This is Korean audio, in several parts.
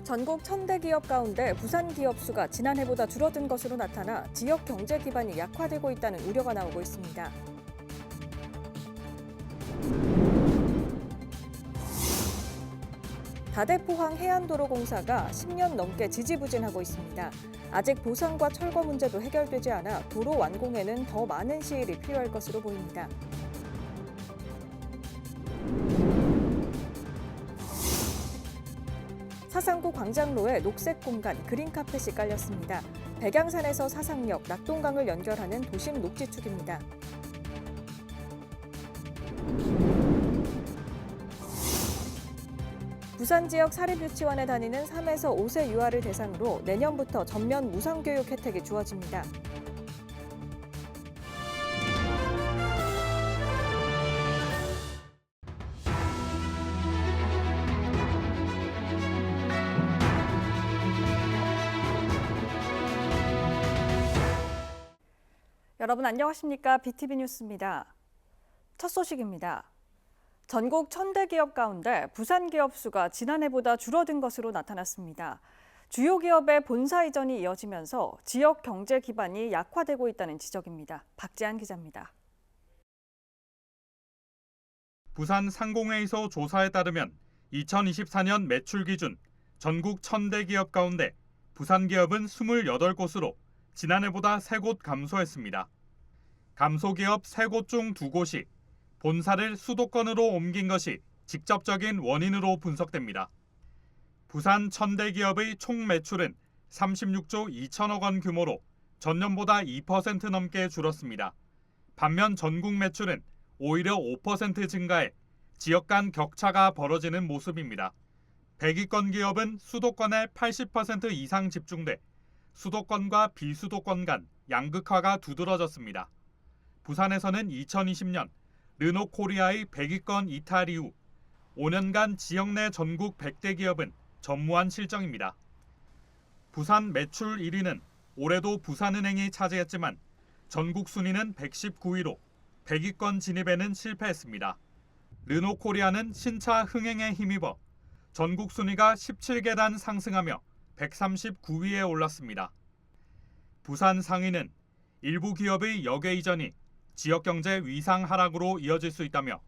전국 1000대 기업 가운데 부산 기업 수가 지난해보다 줄어든 것으로 나타나 지역 경제 기반이 약화되고 있다는 우려가 나오고 있습니다. 다대포항 해안도로공사가 10년 넘게 지지부진하고 있습니다. 아직 보상과 철거 문제도 해결되지 않아 도로 완공에는 더 많은 시일이 필요할 것으로 보입니다. 사상구 광장로에 녹색 공간 그린카펫이 깔렸습니다. 백양산에서 사상역, 낙동강을 연결하는 도심 녹지축입니다. 부산 지역 사립유치원에 다니는 3에서 5세 유아를 대상으로 내년부터 전면 무상교육 혜택이 주어집니다. 여러분 안녕하십니까? BTV 뉴스입니다. 첫 소식입니다. 전국 1000대 기업 가운데 부산 기업 수가 지난해보다 줄어든 것으로 나타났습니다. 주요 기업의 본사 이전이 이어지면서 지역 경제 기반이 약화되고 있다는 지적입니다. 박지한 기자입니다. 부산 상공회의소 조사에 따르면 2024년 매출 기준 전국 1000대 기업 가운데 부산 기업은 28곳으로 지난해보다 3곳 감소했습니다. 감소 기업 3곳 중 2곳이 본사를 수도권으로 옮긴 것이 직접적인 원인으로 분석됩니다. 부산 1000대 기업의 총 매출은 36조 2천억 원 규모로 전년보다 2% 넘게 줄었습니다. 반면 전국 매출은 오히려 5% 증가해 지역 간 격차가 벌어지는 모습입니다. 100위권 기업은 수도권에 80% 이상 집중돼 수도권과 비수도권 간 양극화가 두드러졌습니다. 부산에서는 2020년 르노코리아의 100위권 이탈 이후 5년간 지역 내 전국 100대 기업은 전무한 실정입니다. 부산 매출 1위는 올해도 부산은행이 차지했지만 전국 순위는 119위로 100위권 진입에는 실패했습니다. 르노코리아는 신차 흥행에 힘입어 전국 순위가 17계단 상승하며 139위에 올랐습니다. 부산 상위는 일부 기업의 역외 이전이 지역경제 위상 하락으로 이어질 수 있다며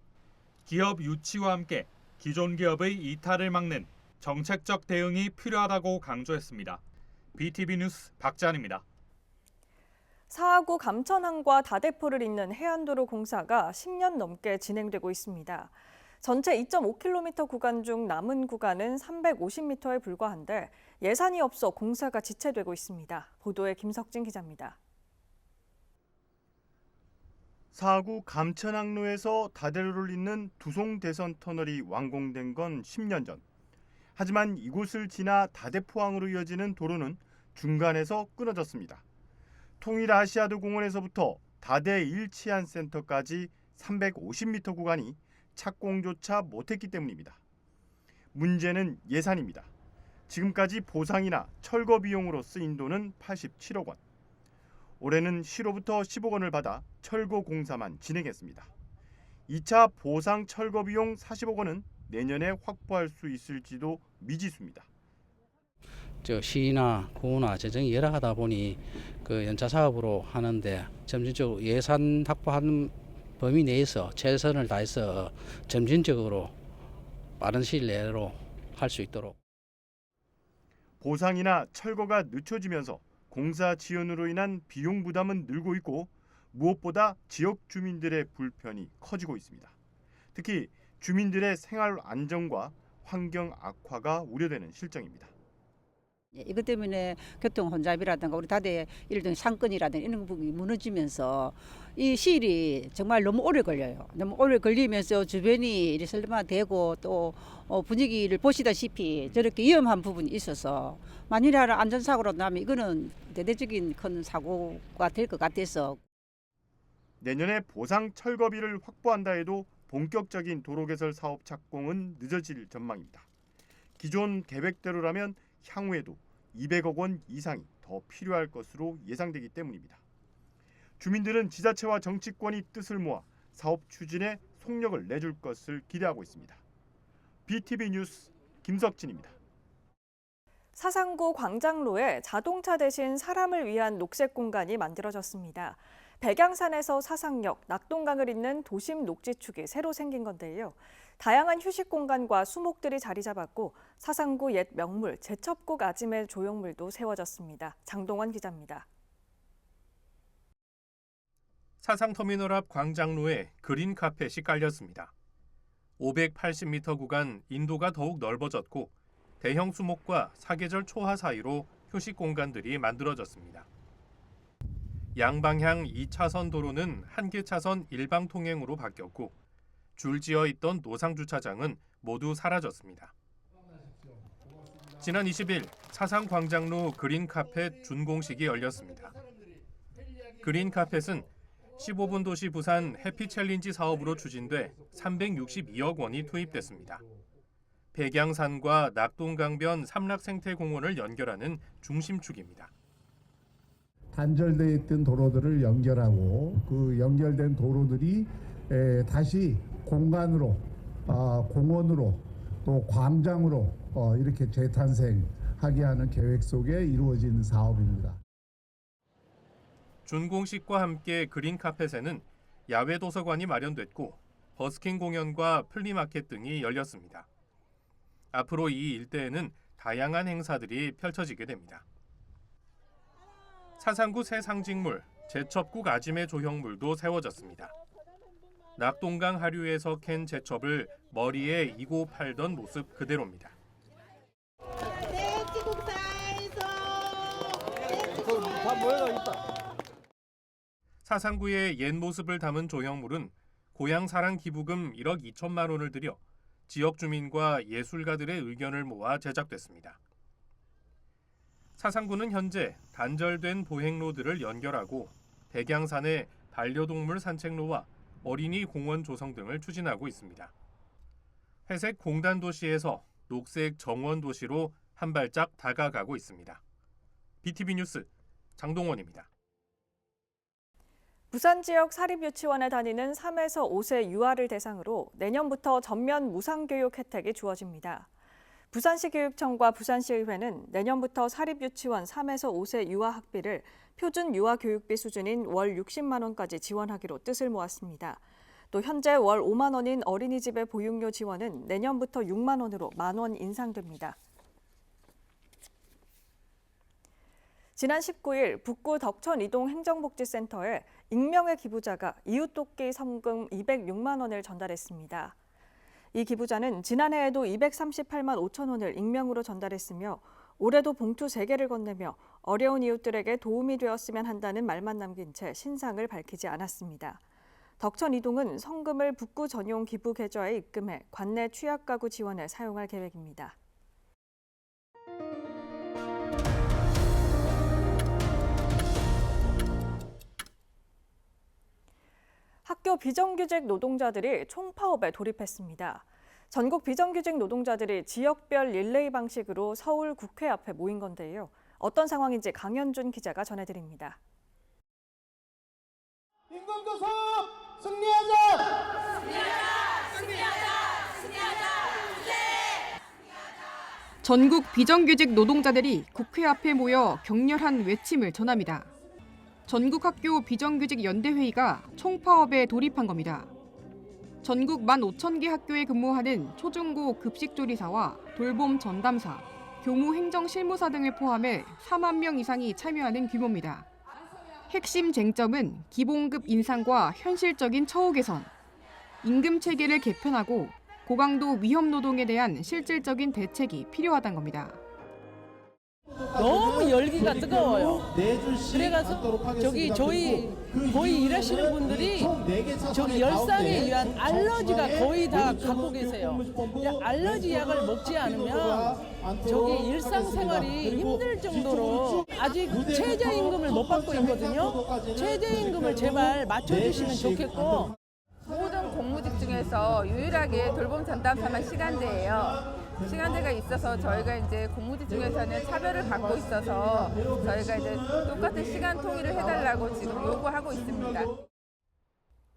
기업 유치와 함께 기존 기업의 이탈을 막는 정책적 대응이 필요하다고 강조했습니다. BTV 뉴스 박지한입니다. 사하구 감천항과 다대포를 잇는 해안도로 공사가 10년 넘게 진행되고 있습니다. 전체 2.5km 구간 중 남은 구간은 350m에 불과한데 예산이 없어 공사가 지체되고 있습니다. 보도에 김석진 기자입니다. 사하구 감천항로에서 다대로를 잇는 두송대선 터널이 완공된 건 10년 전. 하지만 이곳을 지나 다대포항으로 이어지는 도로는 중간에서 끊어졌습니다. 통일아시아드 공원에서부터 다대 1치안센터까지 350m 구간이 착공조차 못했기 때문입니다. 문제는 예산입니다. 지금까지 보상이나 철거 비용으로 쓰인 돈은 87억 원. 올해는 시로부터 10억 원을 받아 철거 공사만 진행했습니다. 2차 보상 철거 비용 40억 원은 내년에 확보할 수 있을지도 미지수입니다. 시나 구나 재정이 열악하다 보니 그 연차 사업으로 하는데 점진적으로 예산 확보하는 범위 내에서 최선을 다해서 점진적으로 빠른 시일 내로 할 수 있도록. 보상이나 철거가 늦춰지면서 공사 지연으로 인한 비용 부담은 늘고 있고 무엇보다 지역 주민들의 불편이 커지고 있습니다. 특히 주민들의 생활 안정과 환경 악화가 우려되는 실정입니다. 이것 때문에 교통 혼잡이라든가 우리 다대 일등 상권이라든가 이런 부분이 무너지면서 이 시일이 정말 너무 오래 걸려요. 너무 오래 걸리면서 주변이 이리 설마되고 또 분위기를 보시다시피 저렇게 위험한 부분이 있어서 만일에 하나 안전사고라도 나면 이거는 대대적인 큰 사고가 될 것 같아서. 내년에 보상 철거비를 확보한다 해도 본격적인 도로 개설 사업 착공은 늦어질 전망입니다. 기존 계획대로라면 향후에도 200억 원 이상이 더 필요할 것으로 예상되기 때문입니다. 주민들은 지자체와 정치권이 뜻을 모아 사업 추진에 속력을 내줄 것을 기대하고 있습니다. BTV 뉴스 김석진입니다. 사상구 광장로에 자동차 대신 사람을 위한 녹색 공간이 만들어졌습니다. 백양산에서 사상역, 낙동강을 잇는 도심 녹지축이 새로 생긴 건데요. 다양한 휴식 공간과 수목들이 자리 잡았고 사상구 옛 명물 제첩국 아지매 조형물도 세워졌습니다. 장동원 기자입니다. 사상터미널 앞 광장로에 그린 카펫이 깔렸습니다. 580m 구간 인도가 더욱 넓어졌고 대형 수목과 사계절 초하 사이로 휴식 공간들이 만들어졌습니다. 양방향 2차선 도로는 한 개 차선 일방 통행으로 바뀌었고 줄지어 있던 노상 주차장은 모두 사라졌습니다. 지난 20일 사상 광장로 그린 카펫 준공식이 열렸습니다. 그린 카펫은 15분 도시 부산 해피 챌린지 사업으로 추진돼 362억 원이 투입됐습니다. 백양산과 낙동강변 삼락생태공원을 연결하는 중심축입니다. 단절되어 있던 도로들을 연결하고 그 연결된 도로들이 다시 공간으로, 공원으로 또 광장으로 이렇게 재탄생하게 하는 계획 속에 이루어진 사업입니다. 준공식과 함께 그린 카펫에는 야외 도서관이 마련됐고 버스킹 공연과 플리마켓 등이 열렸습니다. 앞으로 이 일대에는 다양한 행사들이 펼쳐지게 됩니다. 사상구 새 상징물 제첩국 아지매 조형물도 세워졌습니다. 낙동강 하류에서 캔 제첩을 머리에 이고 팔던 모습 그대로입니다. 사상구의 옛 모습을 담은 조형물은 고향 사랑 기부금 1억 2천만 원을 들여 지역 주민과 예술가들의 의견을 모아 제작됐습니다. 사상구는 현재 단절된 보행로들을 연결하고 백양산의 반려동물 산책로와 어린이 공원 조성 등을 추진하고 있습니다. 회색 공단 도시에서 녹색 정원 도시로 한 발짝 다가가고 있습니다. BTV 뉴스 장동원입니다. 부산 지역 사립유치원에 다니는 3에서 5세 유아를 대상으로 내년부터 전면 무상교육 혜택이 주어집니다. 부산시 교육청과 부산시의회는 내년부터 사립유치원 3에서 5세 유아 학비를 표준 유아 교육비 수준인 월 60만 원까지 지원하기로 뜻을 모았습니다. 또 현재 월 5만 원인 어린이집의 보육료 지원은 내년부터 6만 원으로 만 원 인상됩니다. 지난 19일 북구 덕천 이동 행정복지센터에 익명의 기부자가 이웃돕기 성금 206만 원을 전달했습니다. 이 기부자는 지난해에도 238만 5천 원을 익명으로 전달했으며 올해도 봉투 3개를 건네며 어려운 이웃들에게 도움이 되었으면 한다는 말만 남긴 채 신상을 밝히지 않았습니다. 덕천 이동은 성금을 북구 전용 기부 계좌에 입금해 관내 취약가구 지원에 사용할 계획입니다. 학교 비정규직 노동자들이 총파업에 돌입했습니다. 전국 비정규직 노동자들이 지역별 릴레이 방식으로 서울 국회 앞에 모인 건데요. 어떤 상황인지 강현준 기자가 전해드립니다. 임금교섭 승리하자! 전국 비정규직 노동자들이 국회 앞에 모여 격렬한 외침을 전합니다. 전국 학교 비정규직 연대회의가 총파업에 돌입한 겁니다. 전국 15,000개 학교에 근무하는 초중고 급식조리사와 돌봄 전담사, 교무 행정 실무사 등을 포함해 4만 명 이상이 참여하는 규모입니다. 핵심 쟁점은 기본급 인상과 현실적인 처우 개선, 임금 체계를 개편하고 고강도 위험 노동에 대한 실질적인 대책이 필요하다는 겁니다. 너무 열기가 뜨거워요. 그래가지고 저희 거의 일하시는 분들이 저기 열상에 의한 알러지가 거의 다 갖고 계세요. 알러지 약을 먹지 않으면 저기 일상생활이 힘들 정도로 아직 최저임금을 못 받고 있거든요. 최저임금을 제발 맞춰주시면 좋겠고. 모든 공무직 중에서 유일하게 돌봄 전담사만 시간제예요. 시간제가 있어서 저희가 이제 공무직 중에서는 차별을 받고 있어서 저희가 이제 똑같은 시간 통일을 해달라고 지금 요구하고 있습니다.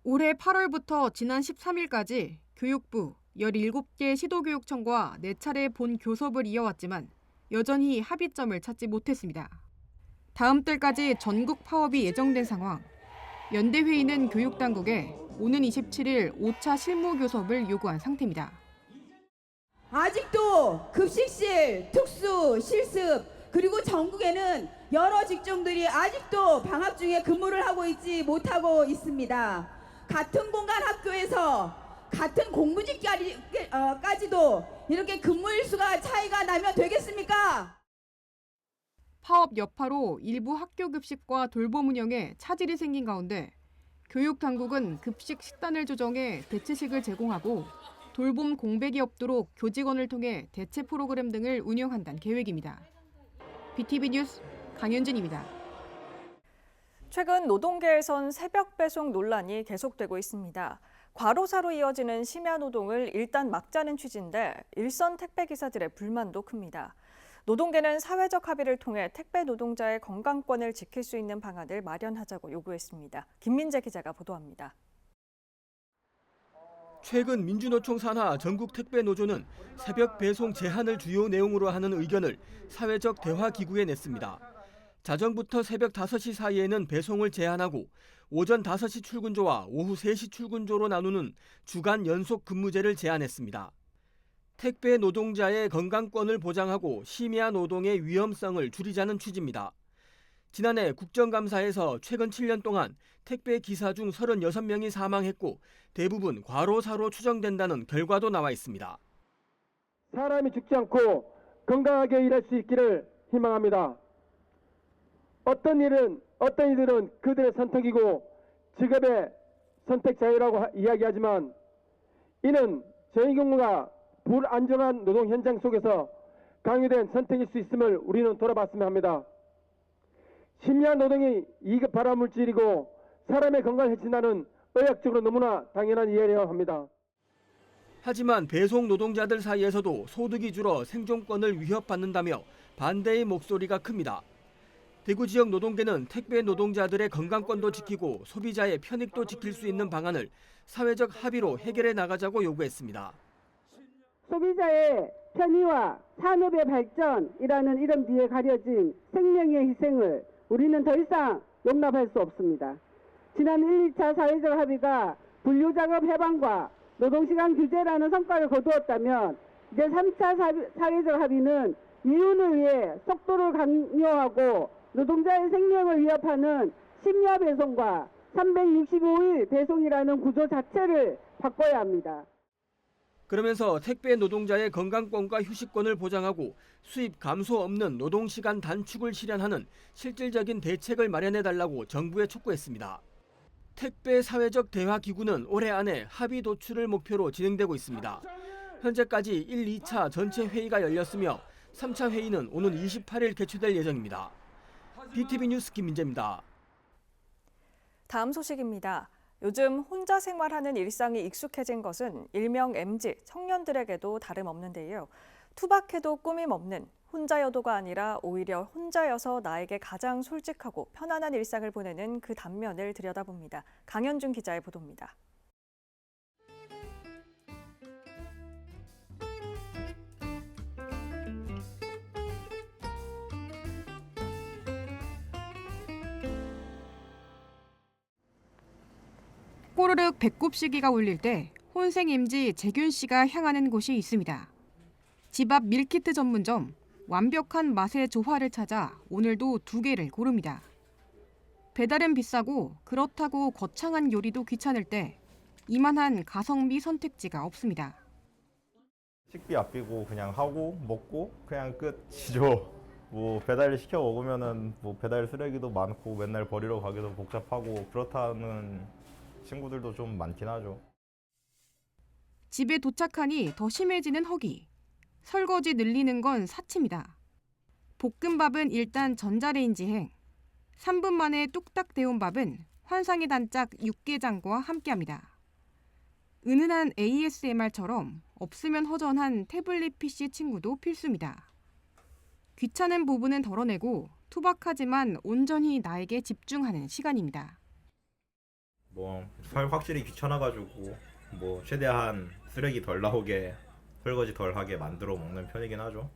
올해 8월부터 지난 13일까지 교육부 17개 시도교육청과 4차례 본 교섭을 이어왔지만 여전히 합의점을 찾지 못했습니다. 다음 달까지 전국 파업이 예정된 상황. 연대회의는 교육당국에 오는 27일 5차 실무교섭을 요구한 상태입니다. 아직도 급식실, 특수, 실습, 그리고 전국에는 여러 직종들이 아직도 방학 중에 근무를 하고 있지 못하고 있습니다. 같은 공간 학교에서 같은 공무직까지도 이렇게 근무일수가 차이가 나면 되겠습니까? 파업 여파로 일부 학교 급식과 돌봄 운영에 차질이 생긴 가운데 교육당국은 급식 식단을 조정해 대체식을 제공하고 돌봄 공백이 없도록 교직원을 통해 대체 프로그램 등을 운영한다는 계획입니다. BTV 뉴스 강현진입니다. 최근 노동계에선 새벽 배송 논란이 계속되고 있습니다. 과로사로 이어지는 심야 노동을 일단 막자는 취지인데 일선 택배 기사들의 불만도 큽니다. 노동계는 사회적 합의를 통해 택배 노동자의 건강권을 지킬 수 있는 방안을 마련하자고 요구했습니다. 김민재 기자가 보도합니다. 최근 민주노총 산하 전국 택배 노조는 새벽 배송 제한을 주요 내용으로 하는 의견을 사회적 대화 기구에 냈습니다. 자정부터 새벽 5시 사이에는 배송을 제한하고 오전 5시 출근조와 오후 3시 출근조로 나누는 주간 연속 근무제를 제안했습니다. 택배 노동자의 건강권을 보장하고 심야 노동의 위험성을 줄이자는 취지입니다. 지난해 국정감사에서 최근 7년 동안 택배 기사 중 36명이 사망했고 대부분 과로사로 추정된다는 결과도 나와 있습니다. 사람이 죽지 않고 건강하게 일할 수 있기를 희망합니다. 어떤 이들은 그들의 선택이고 직업의 선택 자유라고 이야기하지만 이는 저희 경우가 불안정한 노동 현장 속에서 강요된 선택일 수 있음을 우리는 돌아봤으면 합니다. 심야 노동이 2급 발암물질이고 사람의 건강을 해친다는 의학적으로 너무나 당연한 이해라고 합니다. 하지만 배송 노동자들 사이에서도 소득이 줄어 생존권을 위협받는다며 반대의 목소리가 큽니다. 대구 지역 노동계는 택배 노동자들의 건강권도 지키고 소비자의 편익도 지킬 수 있는 방안을 사회적 합의로 해결해 나가자고 요구했습니다. 소비자의 편의와 산업의 발전이라는 이름 뒤에 가려진 생명의 희생을 우리는 더 이상 용납할 수 없습니다. 지난 1, 2차 사회적 합의가 분류작업 해방과 노동시간 규제라는 성과를 거두었다면 이제 3차 사회적 합의는 이윤을 위해 속도를 강요하고 노동자의 생명을 위협하는 심야 배송과 365일 배송이라는 구조 자체를 바꿔야 합니다. 그러면서 택배 노동자의 건강권과 휴식권을 보장하고 수입 감소 없는 노동시간 단축을 실현하는 실질적인 대책을 마련해달라고 정부에 촉구했습니다. 택배 사회적 대화 기구는 올해 안에 합의 도출을 목표로 진행되고 있습니다. 현재까지 1, 2차 전체 회의가 열렸으며 3차 회의는 오는 28일 개최될 예정입니다. BTV 뉴스 김민재입니다. 다음 소식입니다. 요즘 혼자 생활하는 일상이 익숙해진 것은 일명 MZ 청년들에게도 다름없는데요. 투박해도 꾸밈 없는 혼자여도가 아니라 오히려 혼자여서 나에게 가장 솔직하고 편안한 일상을 보내는 그 단면을 들여다봅니다. 강현준 기자의 보도입니다. 꼬르륵 배꼽 시계가 울릴 때 혼생 MZ 재균 씨가 향하는 곳이 있습니다. 집 앞 밀키트 전문점, 완벽한 맛의 조화를 찾아 오늘도 2개를 고릅니다. 배달은 비싸고 그렇다고 거창한 요리도 귀찮을 때 이만한 가성비 선택지가 없습니다. 식비 아끼고 그냥 하고 먹고 그냥 끝이죠. 뭐 배달 시켜 먹으면은 뭐 배달 쓰레기도 많고 맨날 버리러 가기도 복잡하고 그렇다는 친구들도 좀 많긴 하죠. 집에 도착하니 더 심해지는 허기. 설거지 늘리는 건 사치입니다. 볶음밥은 일단 전자레인지행. 3분 만에 뚝딱 데운 밥은 환상의 단짝 육개장과 함께합니다. 은은한 ASMR처럼 없으면 허전한 태블릿 PC 친구도 필수입니다. 귀찮은 부분은 덜어내고 투박하지만 온전히 나에게 집중하는 시간입니다. 뭐 확실히 귀찮아가지고 뭐 최대한 쓰레기 덜 나오게 설거지 덜 하게 만들어 먹는 편이긴 하죠.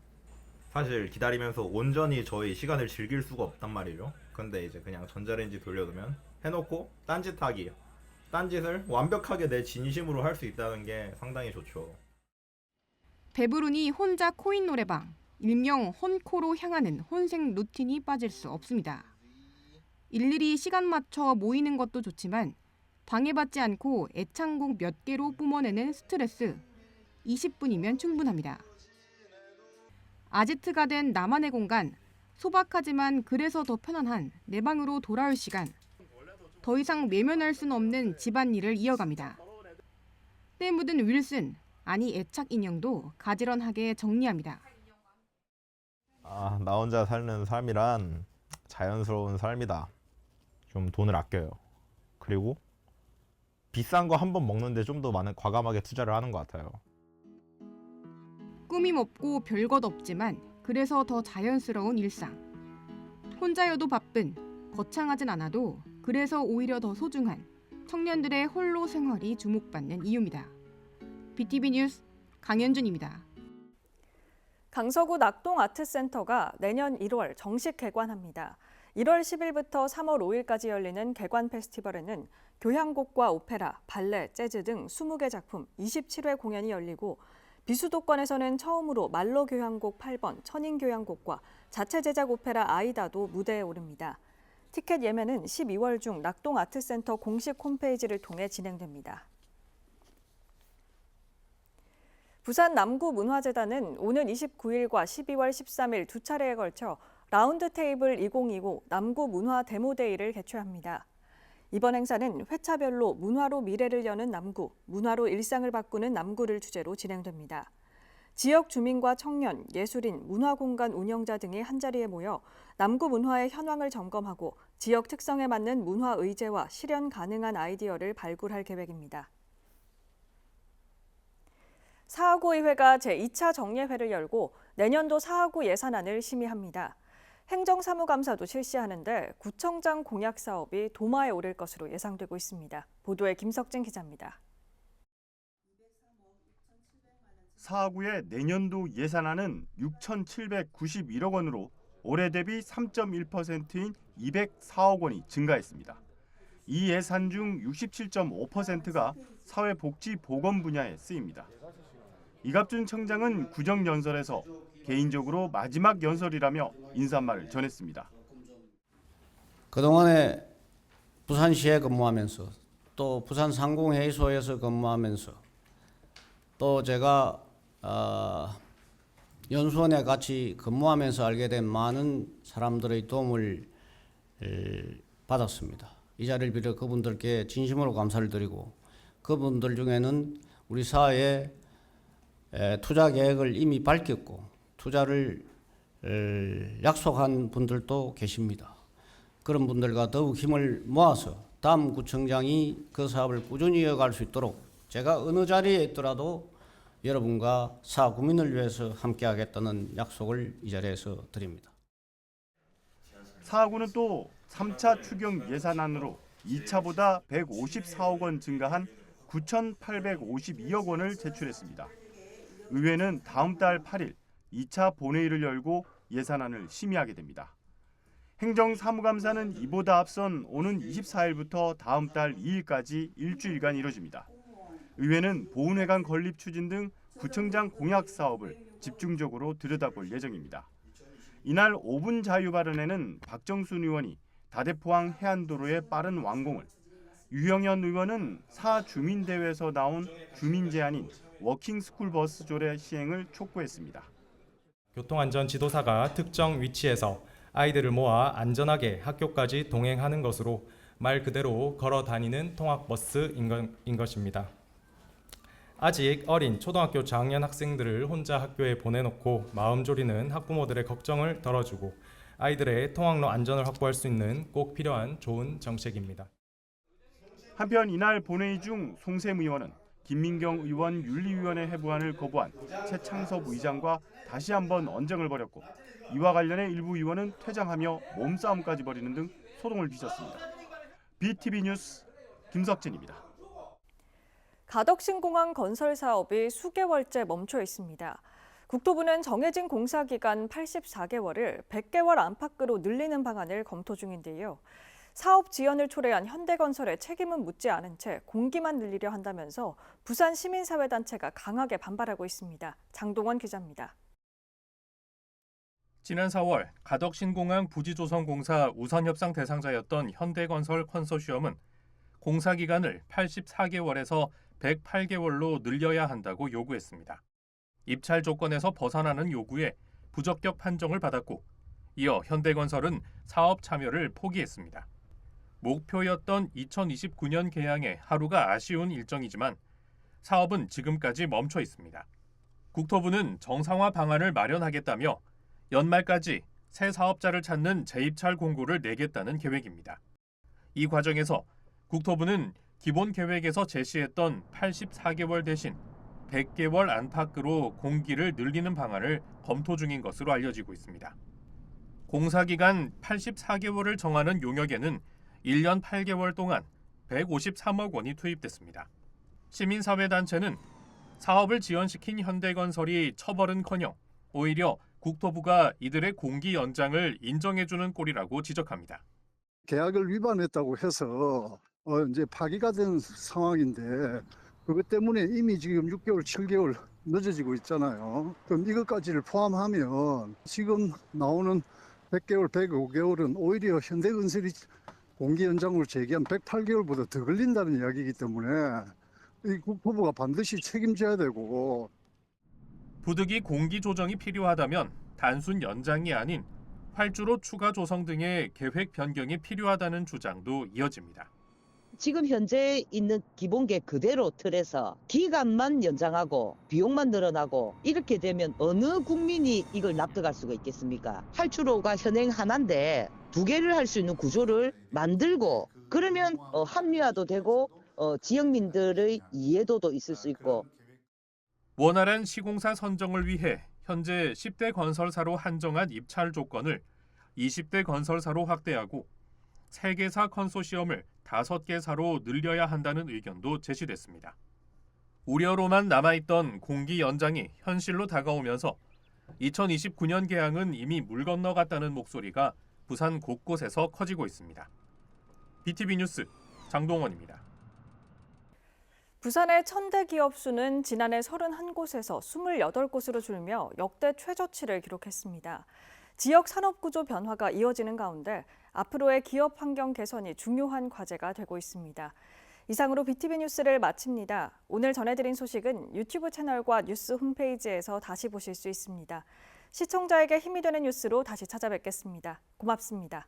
사실 기다리면서 온전히 저희 시간을 즐길 수가 없단 말이죠. 근데 이제 그냥 전자레인지 돌려두면 해놓고 딴짓하기, 딴짓을 완벽하게 내 진심으로 할 수 있다는 게 상당히 좋죠. 배부르니 혼자 코인 노래방, 일명 혼코로 향하는 혼색 루틴이 빠질 수 없습니다. 일일이 시간 맞춰 모이는 것도 좋지만 방해받지 않고 애창곡 몇 개로 뿜어내는 스트레스, 20분이면 충분합니다. 아지트가 된 나만의 공간, 소박하지만 그래서 더 편안한 내 방으로 돌아올 시간. 더 이상 외면할 수는 없는 집안일을 이어갑니다. 때 묻은 윌슨, 아니 애착 인형도 가지런하게 정리합니다. 나 혼자 사는 삶이란 자연스러운 삶이다. 좀 돈을 아껴요. 그리고 비싼 거 한 번 먹는데 좀 더 많은 과감하게 투자를 하는 것 같아요. 꾸밈 없고 별것 없지만 그래서 더 자연스러운 일상. 혼자여도 바쁜, 거창하진 않아도 그래서 오히려 더 소중한 청년들의 홀로 생활이 주목받는 이유입니다. BTV 뉴스 강현준입니다. 강서구 낙동 아트센터가 내년 1월 정식 개관합니다. 1월 10일부터 3월 5일까지 열리는 개관 페스티벌에는 교향곡과 오페라, 발레, 재즈 등 20개 작품 27회 공연이 열리고 비수도권에서는 처음으로 말로 교향곡 8번 천인교향곡과 자체 제작 오페라 아이다도 무대에 오릅니다. 티켓 예매는 12월 중 낙동 아트센터 공식 홈페이지를 통해 진행됩니다. 부산 남구문화재단은 오는 29일과 12월 13일 두 차례에 걸쳐 라운드테이블 2025 남구문화 데모데이를 개최합니다. 이번 행사는 회차별로 문화로 미래를 여는 남구, 문화로 일상을 바꾸는 남구를 주제로 진행됩니다. 지역 주민과 청년, 예술인, 문화공간 운영자 등이 한자리에 모여 남구 문화의 현황을 점검하고 지역 특성에 맞는 문화 의제와 실현 가능한 아이디어를 발굴할 계획입니다. 사하구의회가 제2차 정례회를 열고 내년도 사하구 예산안을 심의합니다. 행정사무감사도 실시하는데 구청장 공약 사업이 도마에 오를 것으로 예상되고 있습니다. 보도에 김석진 기자입니다. 사하구의 내년도 예산안은 6,791억 원으로 올해 대비 3.1%인 204억 원이 증가했습니다. 이 예산 중 67.5%가 사회복지보건 분야에 쓰입니다. 이갑준 청장은 구정연설에서 개인적으로 마지막 연설이라며 인사말을 전했습니다. 그동안에 부산시에 근무하면서 또 부산상공회의소에서 근무하면서 또 제가 연수원에 같이 근무하면서 알게 된 많은 사람들의 도움을 받았습니다. 이 자리를 빌어 그분들께 진심으로 감사를 드리고 그분들 중에는 우리 사회에 투자 계획을 이미 밝혔고 투자를 약속한 분들도 계십니다. 그런 분들과 더욱 힘을 모아서 다음 구청장이 그 사업을 꾸준히 이어갈 수 있도록 제가 어느 자리에 있더라도 여러분과 사구민을 위해서 함께하겠다는 약속을 이 자리에서 드립니다. 사하구는 또 3차 추경 예산안으로 2차보다 154억 원 증가한 9,852억 원을 제출했습니다. 의회는 다음 달 8일 2차 본회의를 열고 예산안을 심의하게 됩니다. 행정사무감사는 이보다 앞선 오는 24일부터 다음 달 2일까지 일주일간 이뤄집니다. 의회는 보훈회관 건립 추진 등 구청장 공약 사업을 집중적으로 들여다볼 예정입니다. 이날 5분 자유 발언에는 박정순 의원이 다대포항 해안도로의 빠른 완공을, 유영현 의원은 사주민대회에서 나온 주민 제안인 워킹 스쿨 버스 조례 시행을 촉구했습니다. 교통안전 지도사가 특정 위치에서 아이들을 모아 안전하게 학교까지 동행하는 것으로 말 그대로 걸어 다니는 통학버스인 것입니다. 아직 어린 초등학교 저학년 학생들을 혼자 학교에 보내놓고 마음 졸이는 학부모들의 걱정을 덜어주고 아이들의 통학로 안전을 확보할 수 있는 꼭 필요한 좋은 정책입니다. 한편 이날 본회의 중 송샘 의원은 김민경 의원 윤리위원회 해부안을 거부한 최창섭 의장과 다시 한번 언쟁을 벌였고 이와 관련해 일부 의원은 퇴장하며 몸싸움까지 벌이는 등 소동을 빚었습니다. BTV 뉴스 김석진입니다. 가덕신공항 건설 사업이 수개월째 멈춰 있습니다. 국토부는 정해진 공사 기간 84개월을 100개월 안팎으로 늘리는 방안을 검토 중인데요. 사업 지연을 초래한 현대건설의 책임은 묻지 않은 채 공기만 늘리려 한다면서 부산 시민사회단체가 강하게 반발하고 있습니다. 장동원 기자입니다. 지난 4월 가덕신공항 부지조성공사 우선협상 대상자였던 현대건설 컨소시엄은 공사 기간을 84개월에서 108개월로 늘려야 한다고 요구했습니다. 입찰 조건에서 벗어나는 요구에 부적격 판정을 받았고 이어 현대건설은 사업 참여를 포기했습니다. 목표였던 2029년 개항에 하루가 아쉬운 일정이지만 사업은 지금까지 멈춰 있습니다. 국토부는 정상화 방안을 마련하겠다며 연말까지 새 사업자를 찾는 재입찰 공고를 내겠다는 계획입니다. 이 과정에서 국토부는 기본 계획에서 제시했던 84개월 대신 100개월 안팎으로 공기를 늘리는 방안을 검토 중인 것으로 알려지고 있습니다. 공사 기간 84개월을 정하는 용역에는 1년 8개월 동안 153억 원이 투입됐습니다. 시민사회단체는 사업을 지연시킨 현대건설이 처벌은커녕 오히려 국토부가 이들의 공기 연장을 인정해주는 꼴이라고 지적합니다. 계약을 위반했다고 해서 이제 파기가 된 상황인데 그것 때문에 이미 지금 6개월, 7개월 늦어지고 있잖아요. 그럼 이것까지를 포함하면 지금 나오는 100개월, 105개월은 오히려 현대건설이 공기 연장을 제기한 108개월보다 더 걸린다는 이야기이기 때문에 이 국토부가 반드시 책임져야 되고. 부득이 공기 조정이 필요하다면 단순 연장이 아닌 활주로 추가 조성 등의 계획 변경이 필요하다는 주장도 이어집니다. 지금 현재 있는 기본계획 그대로 틀에서 기간만 연장하고 비용만 늘어나고 이렇게 되면 어느 국민이 이걸 납득할 수가 있겠습니까? 활주로가 현행 하나인데 두 개를 할 수 있는 구조를 만들고 그러면 합리화도 되고 지역민들의 이해도도 있을 수 있고. 원활한 시공사 선정을 위해 현재 10대 건설사로 한정한 입찰 조건을 20대 건설사로 확대하고 3개사 컨소시엄을 5개사로 늘려야 한다는 의견도 제시됐습니다. 우려로만 남아있던 공기 연장이 현실로 다가오면서 2029년 개항은 이미 물 건너갔다는 목소리가 부산 곳곳에서 커지고 있습니다. BTV 뉴스 장동원입니다. 부산의 천대 기업 수는 지난해 31곳에서 28곳으로 줄며 역대 최저치를 기록했습니다. 지역 산업 구조 변화가 이어지는 가운데 앞으로의 기업 환경 개선이 중요한 과제가 되고 있습니다. 이상으로 BTV 뉴스를 마칩니다. 오늘 전해드린 소식은 유튜브 채널과 뉴스 홈페이지에서 다시 보실 수 있습니다. 시청자에게 힘이 되는 뉴스로 다시 찾아뵙겠습니다. 고맙습니다.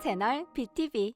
채널 BTV